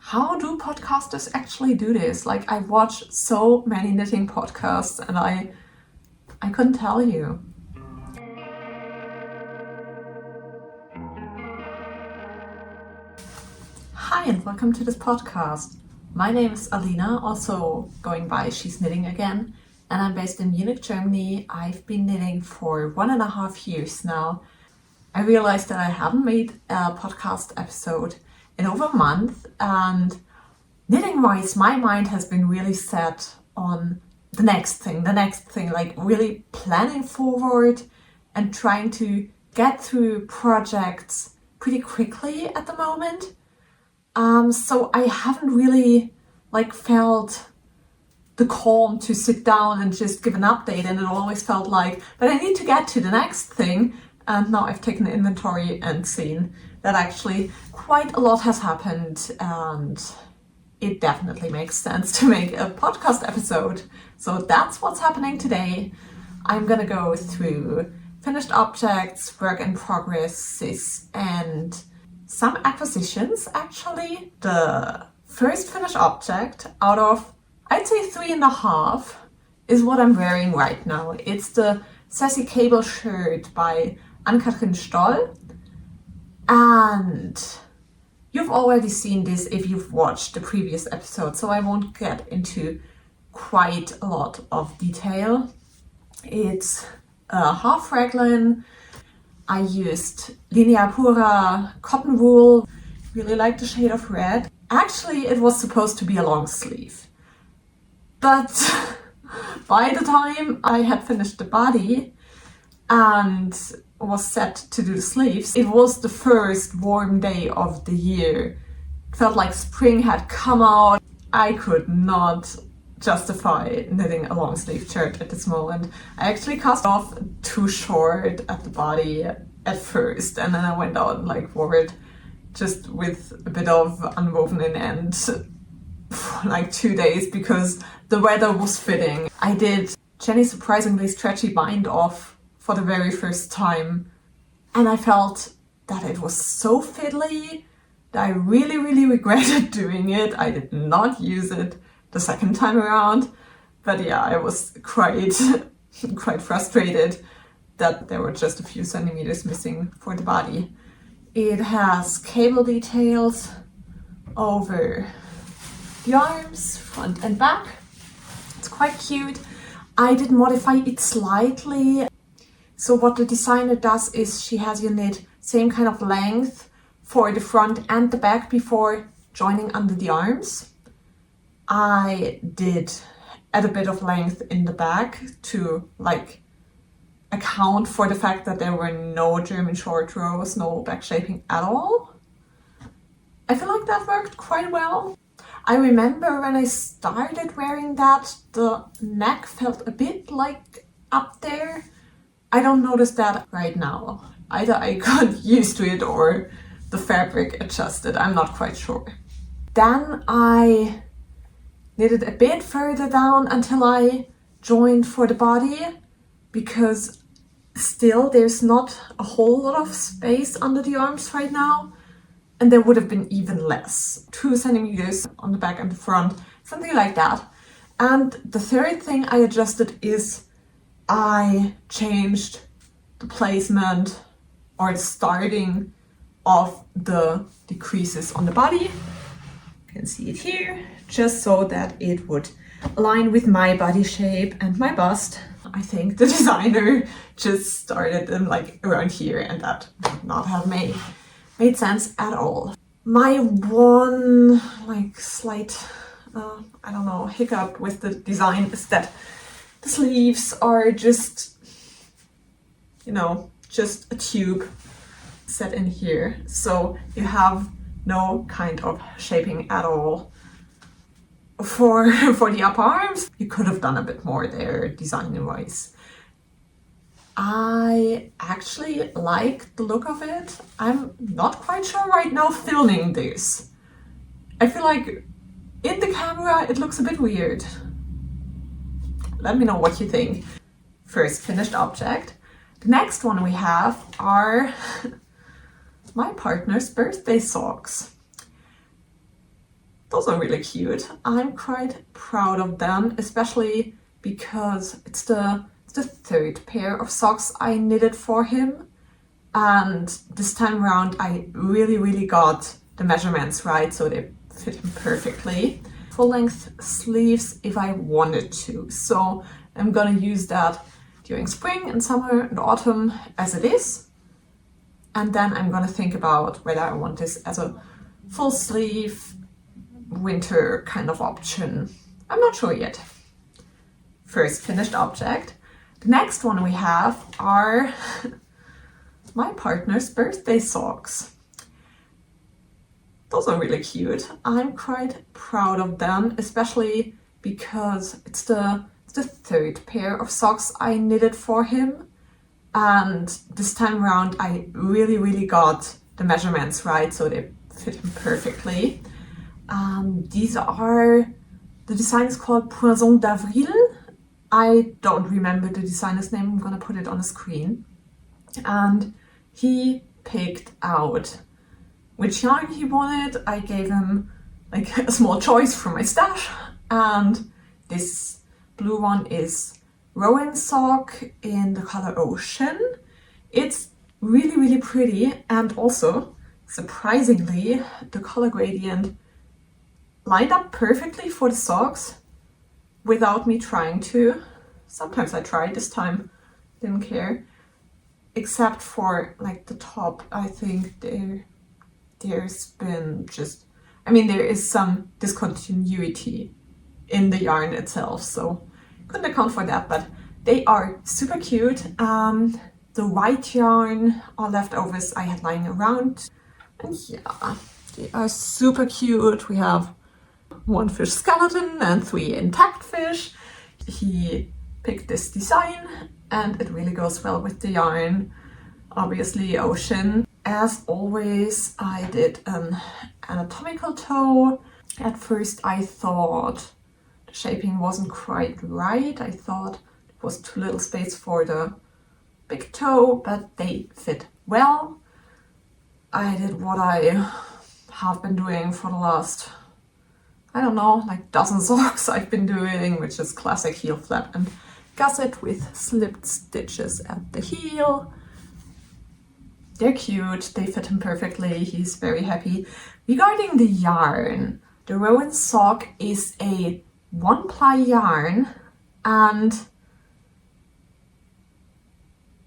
how do podcasters actually do this? Like, I watch so many knitting podcasts and I couldn't tell you. Hi and welcome to this podcast. My name is Alina, also going by She's Knitting Again, and I'm based in Munich, Germany. I've been knitting for 1.5 years now. I realized that I haven't made a podcast episode in over a month, and knitting-wise, my mind has been really set on the next thing, like really planning forward and trying to get through projects pretty quickly at the moment. So I haven't really felt the calm to sit down and just give an update, and it always felt like, but I need to get to the next thing. And now I've taken inventory and seen that actually quite a lot has happened, and it definitely makes sense to make a podcast episode. So that's what's happening today. I'm gonna go through finished objects, work in progresses, and some acquisitions actually. The first finished object out of, I'd say 3.5, is what I'm wearing right now. It's the Sassy cable shirt by Ann-Kathrin Stoll. And you've already seen this if you've watched the previous episode, so I won't get into quite a lot of detail. It's a half raglan. I used Linea Pura cotton wool. Really like the shade of red. Actually, it was supposed to be a long sleeve, but by the time I had finished the body and was set to do the sleeves, it was the first warm day of the year. It felt like spring had come out. I could not justify knitting a long sleeve shirt at this moment. I actually cast off too short at the body at first, and then I went out and wore it just with a bit of unwoven in end for 2 days because the weather was fitting. I did Jenny's surprisingly stretchy bind off for the very first time, and I felt that it was so fiddly that I really regretted doing it. I did not use it the second time around, but yeah, I was quite frustrated that there were just a few centimeters missing for the body. It has cable details over the arms, front and back. It's quite cute. I did modify it slightly. So what the designer does is she has you knit same kind of length for the front and the back before joining under the arms. I did add a bit of length in the back to account for the fact that there were no German short rows, no back shaping at all. I feel like that worked quite well. I remember when I started wearing that, the neck felt a bit up there. I don't notice that right now. Either I got used to it or the fabric adjusted, I'm not quite sure. Then I knitted a bit further down until I joined for the body, because still there's not a whole lot of space under the arms right now, and there would have been even less, 2 centimeters on the back and the front, something like that. And the third thing I adjusted is I changed the placement or the starting of the decreases on the body. You can see it here, just so that it would align with my body shape and my bust. I think the designer just started them around here, and that would not have made sense at all. My one slight hiccup with the design is that the sleeves are just a tube set in here, so you have no kind of shaping at all. For the upper arms, you could have done a bit more there design-wise. I actually like the look of it. I'm not quite sure right now filming this. I feel like in the camera it looks a bit weird. Let me know what you think. First finished object. The next one we have are my partner's birthday socks. Those are really cute. I'm quite proud of them, especially because it's the third pair of socks I knitted for him. And this time around I really got the measurements right, so they fit him perfectly. Full length sleeves if I wanted to. So I'm gonna use that during spring and summer and autumn as it is. And then I'm gonna think about whether I want this as a full sleeve winter kind of option. I'm not sure yet. First finished object. The next one we have are my partner's birthday socks. Those are really cute. I'm quite proud of them, especially because it's the third pair of socks I knitted for him. And this time around I really got the measurements right, so they fit him perfectly. The design is called Poisson d'Avril. I don't remember the designer's name, I'm gonna put it on the screen. And he picked out which yarn he wanted. I gave him like a small choice from my stash, and this blue one is Rowan Sock in the color Ocean. It's really pretty, and also surprisingly the color gradient lined up perfectly for the socks without me trying to. Sometimes I tried, this time didn't care. Except for like the top, I think there's been just, I mean, there is some discontinuity in the yarn itself, so couldn't account for that, but they are super cute. The white yarn are leftovers I had lying around, and yeah, they are super cute. We have 1 fish skeleton and 3 intact fish. He picked this design and it really goes well with the yarn. Obviously Ocean. As always, I did an anatomical toe. At first I thought the shaping wasn't quite right. I thought it was too little space for the big toe, but they fit well. I did what I have been doing for the last, I don't know, like dozen socks I've been doing, which is classic heel flap and gusset with slipped stitches at the heel. They're cute, they fit him perfectly, he's very happy. Regarding the yarn, the Rowan Sock is a 1-ply yarn, and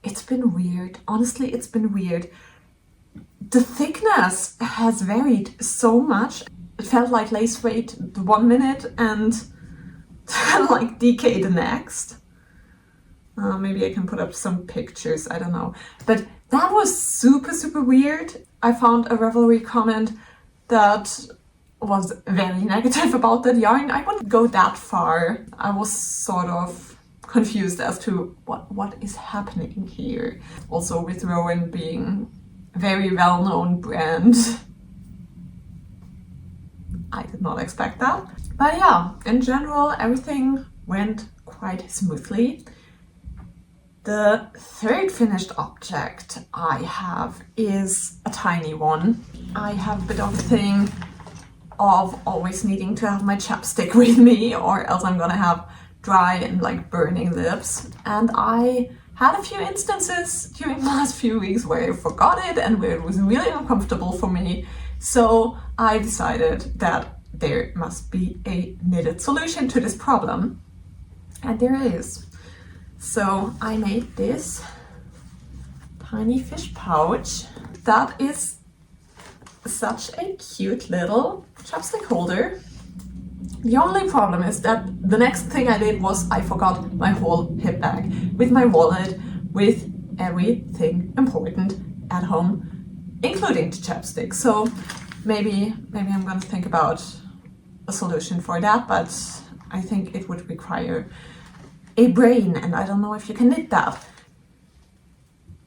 it's been weird. Honestly, it's been weird. The thickness has varied so much. It felt like lace weight the 1 minute and like DK the next. Maybe I can put up some pictures, I don't know. But that was super weird. I found a Ravelry comment that was very negative about that yarn. I wouldn't go that far. I was sort of confused as to what is happening here. Also with Rowan being a very well-known brand, I did not expect that. But yeah, in general, everything went quite smoothly. The third finished object I have is a tiny one. I have a bit of a thing of always needing to have my chapstick with me, or else I'm gonna have dry and like burning lips. And I had a few instances during the last few weeks where I forgot it and where it was really uncomfortable for me. So I decided that there must be a knitted solution to this problem. And there is. So I made this tiny fish pouch that is such a cute little chapstick holder. The only problem is that the next thing I did was I forgot my whole hip bag with my wallet, with everything important at home, including the chapstick. So maybe I'm gonna think about a solution for that, but I think it would require a brain, and I don't know if you can knit that.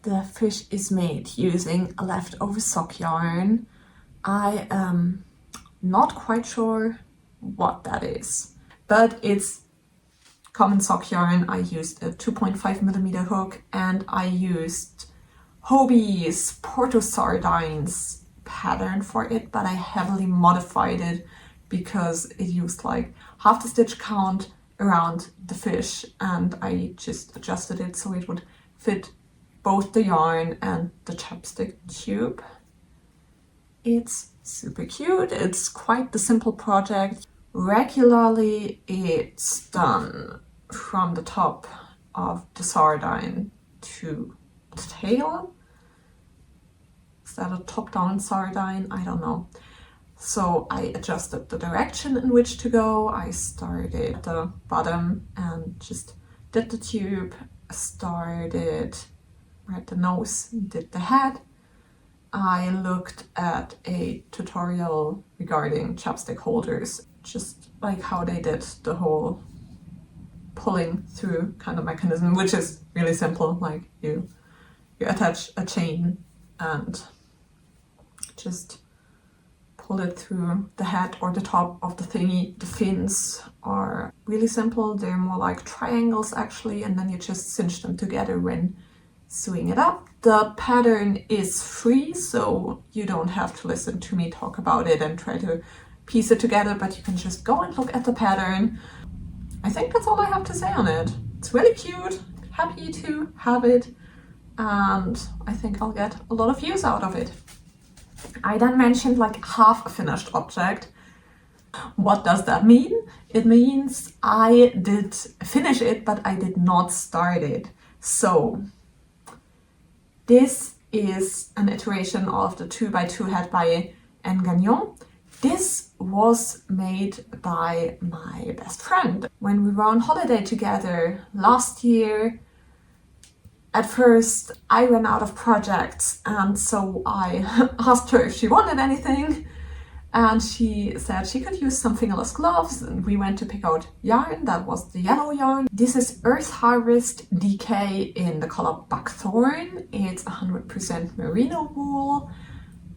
The fish is made using a leftover sock yarn. I am not quite sure what that is, but it's common sock yarn. I used a 2.5mm hook, and I used Hobie's Porto Sardines pattern for it, but I heavily modified it because it used like half the stitch count around the fish, and I just adjusted it so it would fit both the yarn and the chapstick tube. It's super cute. It's quite the simple project. Regularly it's done from the top of the sardine to the tail. Is that a top-down sardine? I don't know. So I adjusted the direction in which to go. I started at the bottom and just did the tube, started at the nose, did the head. I looked at a tutorial regarding chapstick holders, just like how they did the whole pulling through kind of mechanism, which is really simple. Like you attach a chain and just pull it through the head or the top of the thingy. The fins are really simple. They're more like triangles actually, and then you just cinch them together when sewing it up. The pattern is free, so you don't have to listen to me talk about it and try to piece it together, but you can just go and look at the pattern. I think that's all I have to say on it. It's really cute, happy to have it, and I think I'll get a lot of use out of it. I then mentioned like half a finished object. What does that mean? It means I did finish it, but I did not start it. So this is an iteration of the 2x2 head by N. Gagnon. This was made by my best friend when we were on holiday together last year. At first, I ran out of projects, and so I asked her if she wanted anything, and she said she could use some fingerless gloves, and we went to pick out yarn. That was the yellow yarn. This is Urth Harvest DK in the color Buckthorn. It's 100% merino wool,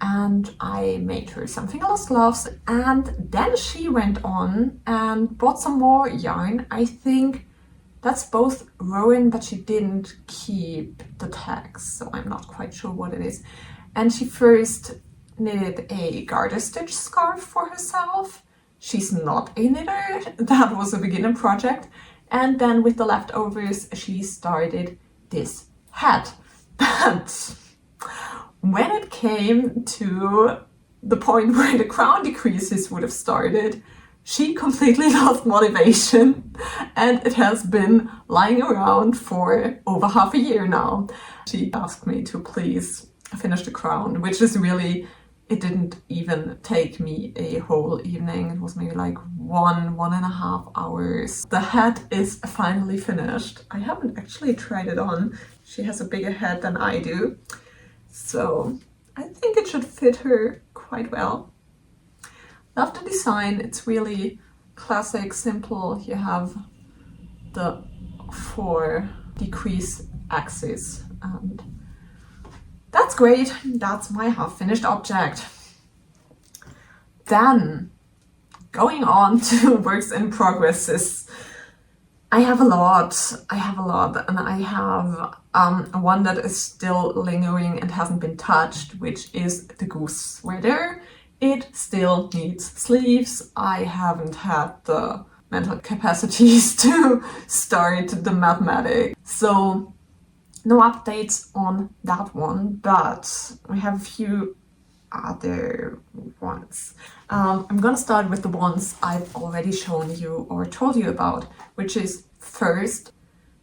and I made her some fingerless gloves, and then she went on and bought some more yarn. I think that's both Rowan, but she didn't keep the tags, so I'm not quite sure what it is. And she first knitted a garter stitch scarf for herself. She's not a knitter, that was a beginner project. And then with the leftovers, she started this hat. But when it came to the point where the crown decreases would have started, she completely lost motivation, and it has been lying around for over half a year now. She asked me to please finish the crown, which is really, it didn't even take me a whole evening. It was maybe like 1.5 hours. The hat is finally finished. I haven't actually tried it on. She has a bigger head than I do, so I think it should fit her quite well. Love the design. It's really classic, simple. You have the 4 decrease axes, and that's great. That's my half-finished object. Then, going on to works in progresses. I have a lot, and I have one that is still lingering and hasn't been touched, which is the goose sweater. It still needs sleeves. I haven't had the mental capacities to start the mathematics, so no updates on that one, but we have a few other ones. I'm gonna start with the ones I've already shown you or told you about, which is first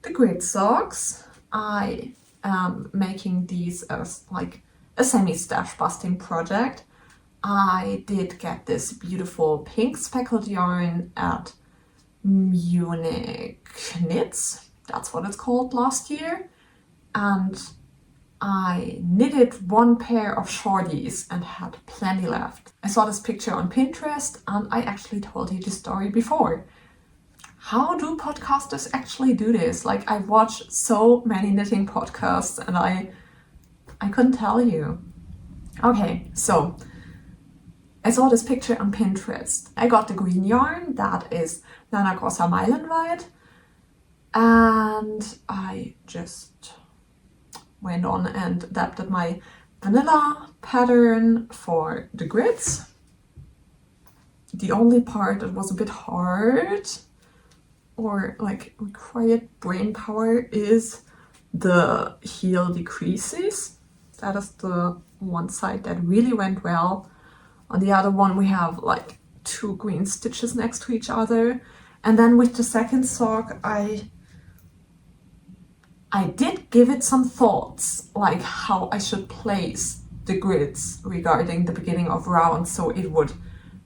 the grid socks. I am making these as like a semi-stash busting project. I did get this beautiful pink speckled yarn at Munich Knits, that's what it's called, last year, and I knitted 1 pair of shorties and had plenty left. I saw this picture on Pinterest, and I actually told you the story before. How do podcasters actually do this? Like, I watch so many knitting podcasts and I couldn't tell you. Okay, so I saw this picture on Pinterest. I got the green yarn, that is Lana Grossa Meilenweit, and I just went on and adapted my vanilla pattern for the grids. The only part that was a bit hard or like required brain power is the heel decreases. That is the one side that really went well. On the other one we have like 2 green stitches next to each other. And then with the second sock I did give it some thoughts, like how I should place the grids regarding the beginning of round so it would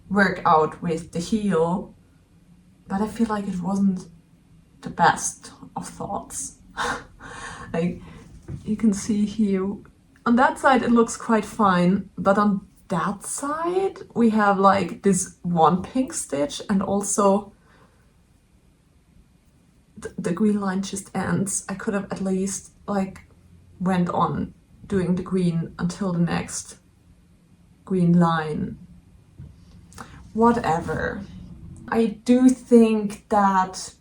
work out with the heel, but I feel like it wasn't the best of thoughts. Like you can see here, on that side it looks quite fine, but on that side we have like this one pink stitch and also the green line just ends. I could have at least like went on doing the green until the next green line. Whatever. I do think that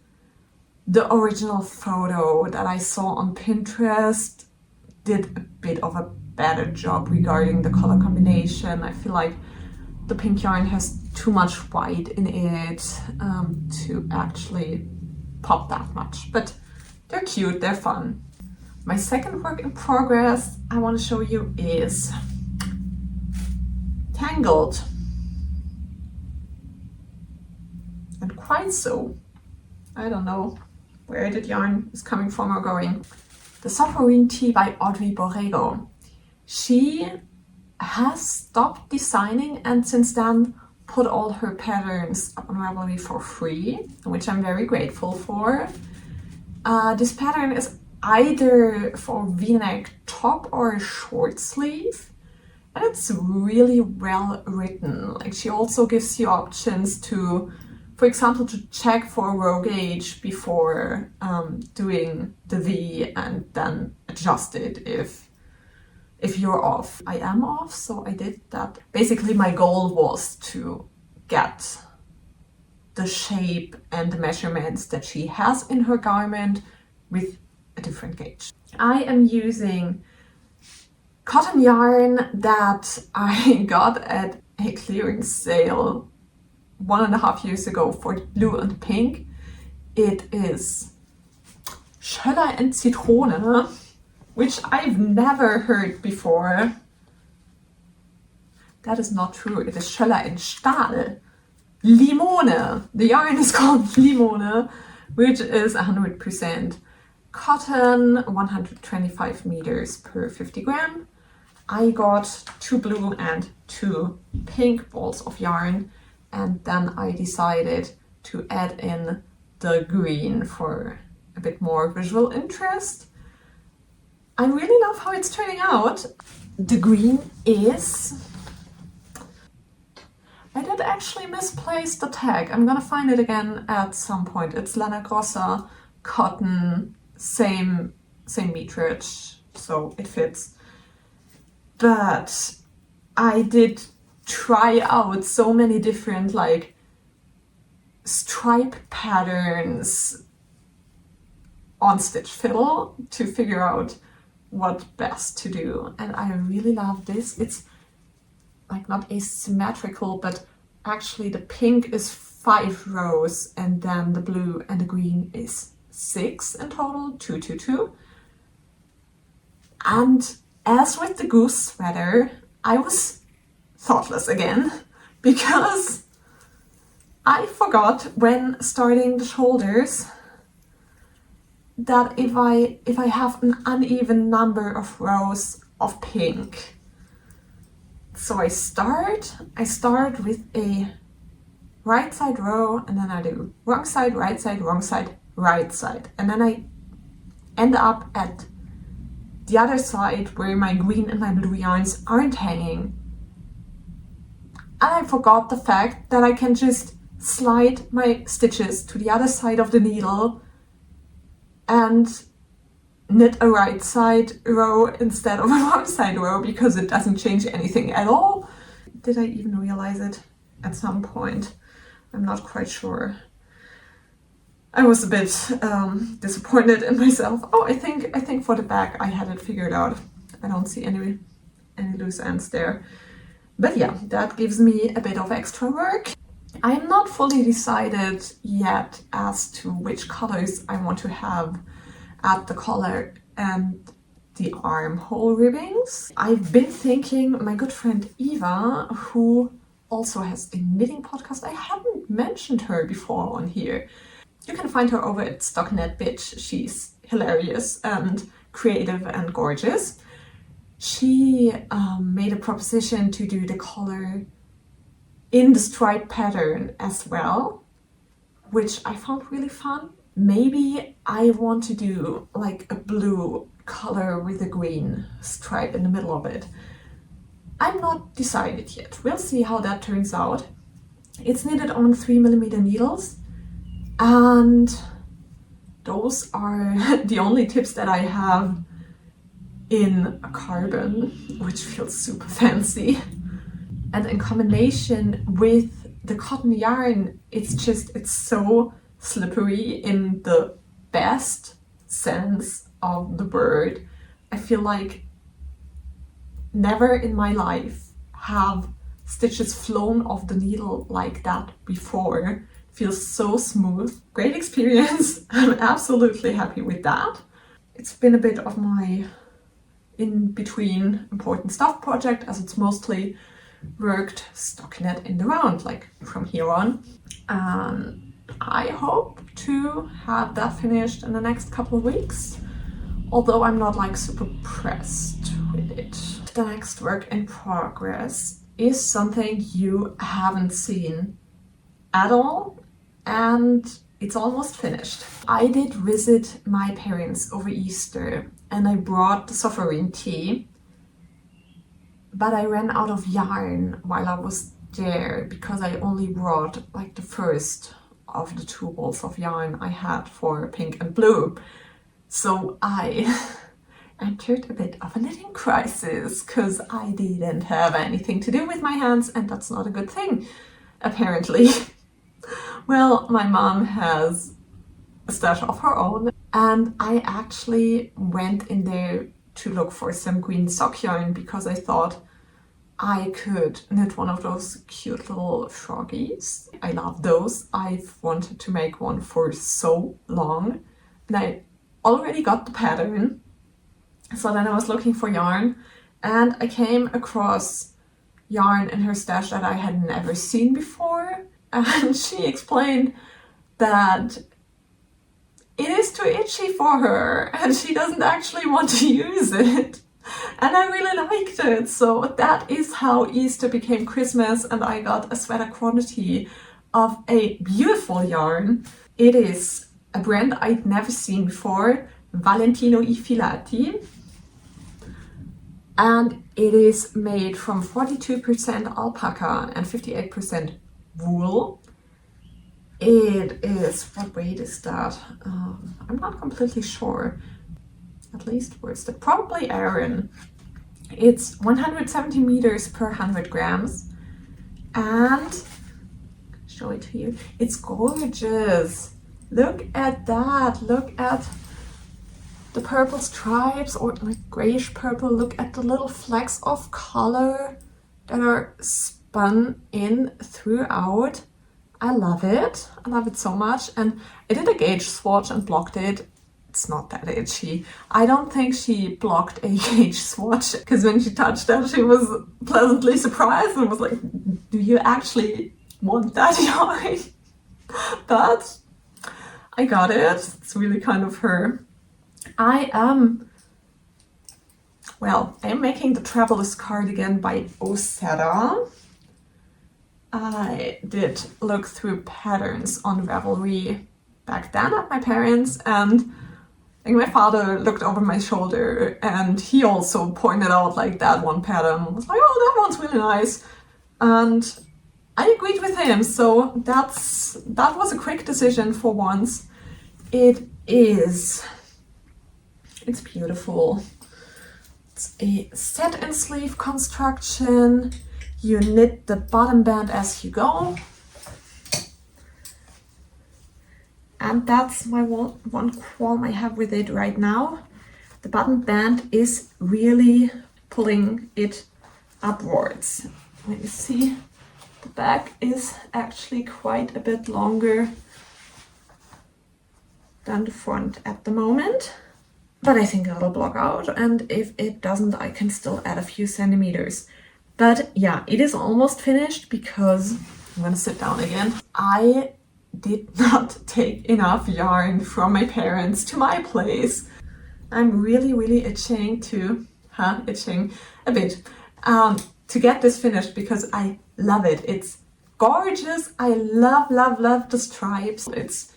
the original photo that I saw on Pinterest did a bit of a better job regarding the color combination. I feel like the pink yarn has too much white in it to actually pop that much, but they're cute, they're fun. My second work in progress I want to show you is Tangled. And quite so. I don't know where the yarn is coming from or going. The Sophorine tea by Audrey Borrego. She has stopped designing and since then put all her patterns up on Ravelry for free, which I'm very grateful for. This pattern is either for V-neck top or a short sleeve, and it's really well written. Like she also gives you options to, for example, to check for a row gauge before doing the V and then adjust it if you're off. I am off, so I did that. Basically, my goal was to get the shape and the measurements that she has in her garment with a different gauge. I am using cotton yarn that I got at a clearance sale 1.5 years ago for blue and pink. It is Schoeller and Zitrone, which I've never heard before. That is not true. It is Schoeller+Stahl Limone. The yarn is called Limone, which is 100% cotton, 125 meters per 50 gram. I got 2 blue and 2 pink balls of yarn, and then I decided to add in the green for a bit more visual interest. I really love how it's turning out. The green is... I did actually misplace the tag. I'm gonna find it again at some point. It's Lana Grossa Cotone, same meterage, so it fits. But I did try out so many different like stripe patterns on Stitch Fiddle to figure out what best to do, and I really love this. It's like not asymmetrical, but actually the pink is 5 rows and then the blue and the green is 6 in total, 2, 2, 2. And as with the goose sweater, I was thoughtless again because I forgot when starting the shoulders that if I have an uneven number of rows of pink, so I start with a right side row and then I do wrong side, right side, wrong side, right side, and then I end up at the other side where my green and my blue yarns aren't hanging. And I forgot the fact that I can just slide my stitches to the other side of the needle and knit a right side row instead of a wrong side row because it doesn't change anything at all. Did I even realize it at some point? I'm not quite sure. I was a bit disappointed in myself. Oh, I think for the back I had it figured out. I don't see any loose ends there. But yeah, that gives me a bit of extra work. I am not fully decided yet as to which colors I want to have at the collar and the armhole ribbings. I've been thinking my good friend Eva, who also has a knitting podcast. I haven't mentioned her before on here. You can find her over at Stocknet Bitch. She's hilarious and creative and gorgeous. She made a proposition to do the collar in the stripe pattern as well, which I found really fun. Maybe I want to do like a blue color with a green stripe in the middle of it. I'm not decided yet. We'll see how that turns out. It's knitted on 3mm needles, and those are the only tips that I have in a carbon, which feels super fancy. And in combination with the cotton yarn, it's so slippery in the best sense of the word. I feel like never in my life have stitches flown off the needle like that before. Feels so smooth. Great experience. I'm absolutely happy with that. It's been a bit of my in between important stuff project, as it's mostly worked stockinette in the round, like from here on. I hope to have that finished in the next couple of weeks, although I'm not like super pressed with it. The next work in progress is something you haven't seen at all, and it's almost finished. I did visit my parents over Easter and I brought the Sophorine tea, but I ran out of yarn while I was there because I only brought like the first of the 2 balls of yarn I had for pink and blue. So I entered a bit of a knitting crisis because I didn't have anything to do with my hands, and that's not a good thing, apparently. Well, my mom has a stash of her own, and I actually went in there to look for some green sock yarn because I thought I could knit one of those cute little froggies. I love those. I've wanted to make one for so long, and I already got the pattern. So then I was looking for yarn, and I came across yarn in her stash that I had never seen before, and she explained that it is too itchy for her and she doesn't actually want to use it. And I really liked it. So that is how Easter became Christmas, and I got a sweater quantity of a beautiful yarn. It is a brand I'd never seen before, Valentino I Filati. And it is made from 42% alpaca and 58% wool. It is, what weight is that? I'm not completely sure. At least worsted, probably Aran. It's 170 meters per 100 grams. And, show it to you, it's gorgeous. Look at that, look at the purple stripes, or like grayish purple. Look at the little flecks of color that are spun in throughout. I love it. I love it so much. And I did a gauge swatch and blocked it. It's not that itchy. I don't think she blocked a gauge swatch, because when she touched that, she was pleasantly surprised and was like, do you actually want that yarn? But I got it. It's really kind of her. I am making the Traveler's Cardigan by Osera. I did look through patterns on Ravelry back then at my parents', and I think my father looked over my shoulder and he also pointed out like that one pattern. I was like, oh, that one's really nice. And I agreed with him, so that was a quick decision for once. It's beautiful. It's a set and sleeve construction. You knit the bottom band as you go. And that's my one qualm I have with it right now. The bottom band is really pulling it upwards. Let me see. The back is actually quite a bit longer than the front at the moment, but I think that'll block out, and if it doesn't, I can still add a few centimeters. But yeah, it is almost finished because I'm gonna sit down again. I did not take enough yarn from my parents to my place. I'm really itching a bit to get this finished because I love it. It's gorgeous. I love the stripes. It's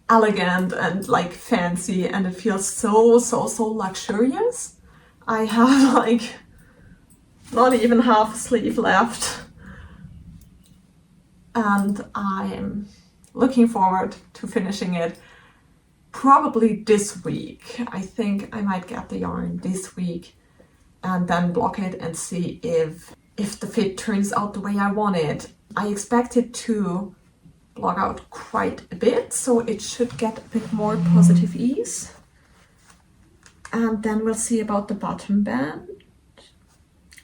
elegant and like fancy, and it feels so luxurious. I have like not even half a sleeve left, and I'm looking forward to finishing it probably this week. I think I might get the yarn this week and then block it and see if the fit turns out the way I want it. I expect it to block out quite a bit, so it should get a bit more positive ease. And then we'll see about the bottom band.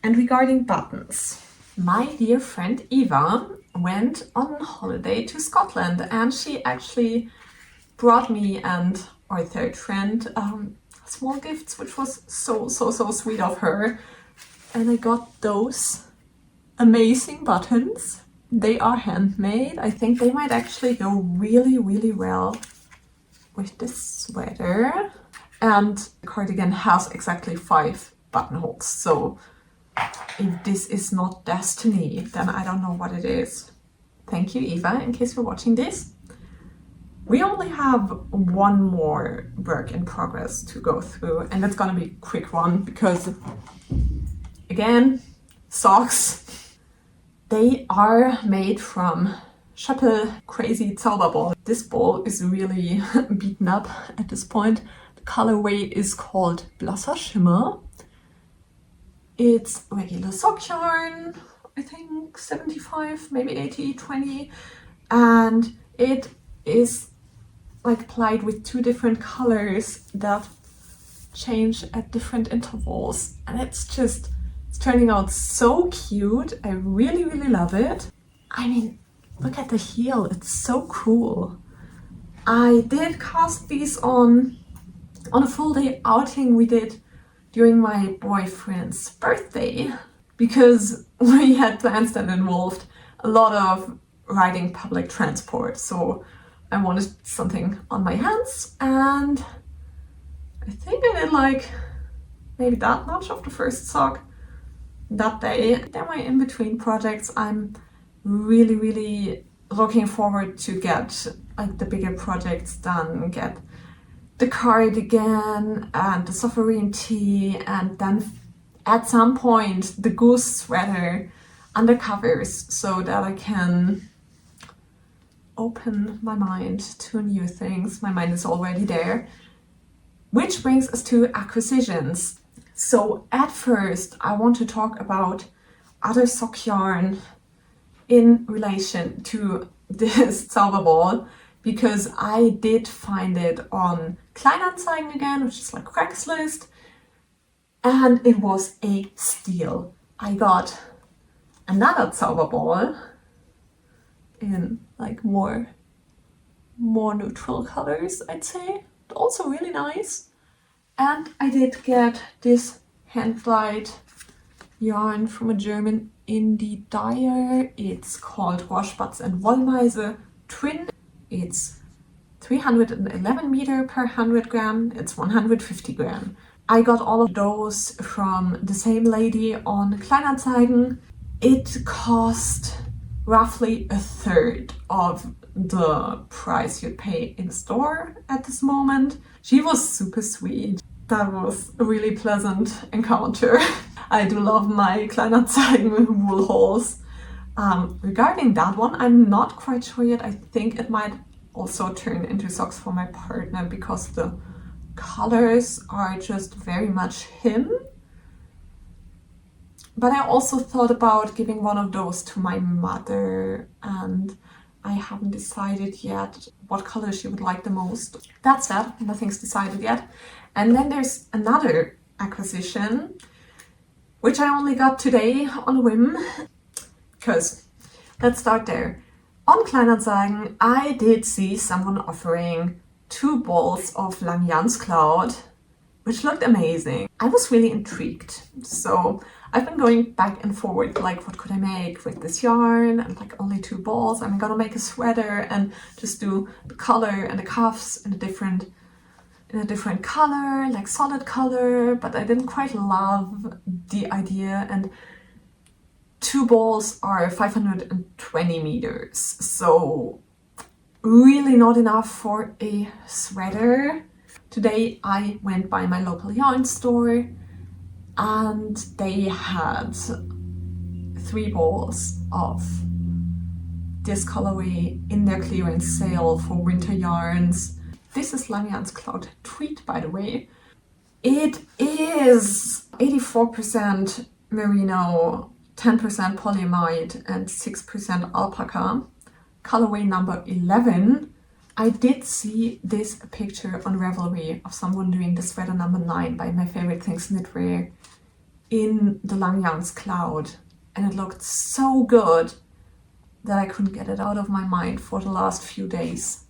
And regarding buttons, my dear friend Eva went on holiday to Scotland, and she actually brought me and our third friend small gifts, which was so sweet of her. And I got those amazing buttons. They are handmade. I think they might actually go really well with this sweater. And the cardigan has exactly 5 buttonholes, so if this is not destiny, then I don't know what it is. Thank you, Eva, in case you're watching this. We only have one more work in progress to go through, and it's gonna be a quick one because, again, socks. They are made from Schoppel Crazy Zauberball. This ball is really beaten up at this point. The colorway is called Blasser Schimmer. It's regular sock yarn, I think 75, maybe 80, 20, and it is like plied with 2 different colors that change at different intervals, and it's turning out so cute. I really love it. I mean, look at the heel, it's so cool. I did cast these on a full day outing we did during my boyfriend's birthday, because we had plans that involved a lot of riding public transport, so I wanted something on my hands, and I think I did like maybe that much of the first sock that day. They're my in-between projects. I'm really looking forward to get like the bigger projects done, get the cardigan and the Sophorine tee, and then at some point the goose sweater undercovers, so that I can open my mind to new things. My mind is already there. Which brings us to acquisitions. So at first I want to talk about other sock yarn in relation to this Zauberball, because I did find it on Kleinanzeigen again, which is like Craigslist, and it was a steal. I got another Zauberball in like more neutral colors, I'd say, but also really nice. And I did get this hand-dyed yarn from a German indie dyer. It's called Rohrspatz and Wollmeise Twin. It's 311 meter per 100 gram. It's 150 gram. I got all of those from the same lady on Kleinanzeigen. It cost roughly a third of the price you'd pay in store at this moment. She was super sweet. That was a really pleasant encounter. I do love my Kleinanzeigen wool hauls. Regarding that one, I'm not quite sure yet. I think it might also turn into socks for my partner because the colors are just very much him. But I also thought about giving one of those to my mother, and I haven't decided yet what color she would like the most. That said, nothing's decided yet. And then there's another acquisition, which I only got today on a whim, because let's start there. On Kleinanzeigen, I did see someone offering 2 balls of Langnans Cloud, which looked amazing. I was really intrigued. So I've been going back and forward, like what could I make with this yarn? And like only 2 balls. I'm gonna make a sweater and just do the collar and the cuffs in a different color, like solid color, but I didn't quite love the idea. And 2 balls are 520 meters, so really not enough for a sweater. Today I went by my local yarn store and they had 3 balls of this colorway in their clearance sale for winter yarns. This is Langnans Cloud Tweed, by the way. It is 84% merino, 10% polyamide and 6% alpaca. Colorway number 11. I did see this picture on Ravelry of someone doing the sweater number 9 by My Favorite Things Knitwear in the Langnans Cloud, and it looked so good that I couldn't get it out of my mind for the last few days.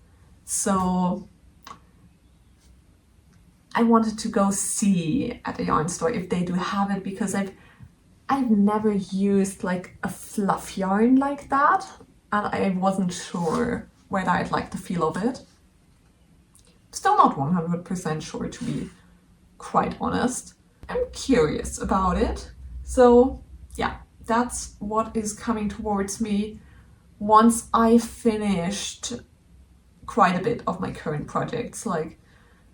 So I wanted to go see at the yarn store if they do have it, because I've never used like a fluff yarn like that, and I wasn't sure whether I'd like the feel of it. Still not 100% sure, to be quite honest. I'm curious about it. So yeah, that's what is coming towards me once I finished quite a bit of my current projects. Like,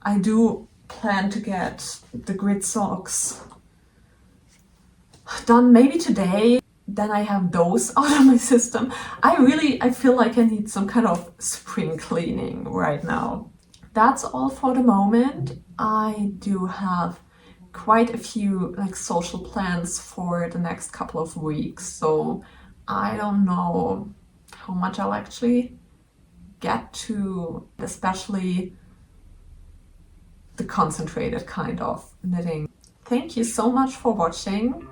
I do plan to get the grid socks done maybe today. Then I have those out of my system. I feel like I need some kind of spring cleaning right now. That's all for the moment. I do have quite a few like social plans for the next couple of weeks, so I don't know how much I'll actually get to, especially the concentrated kind of knitting. Thank you so much for watching.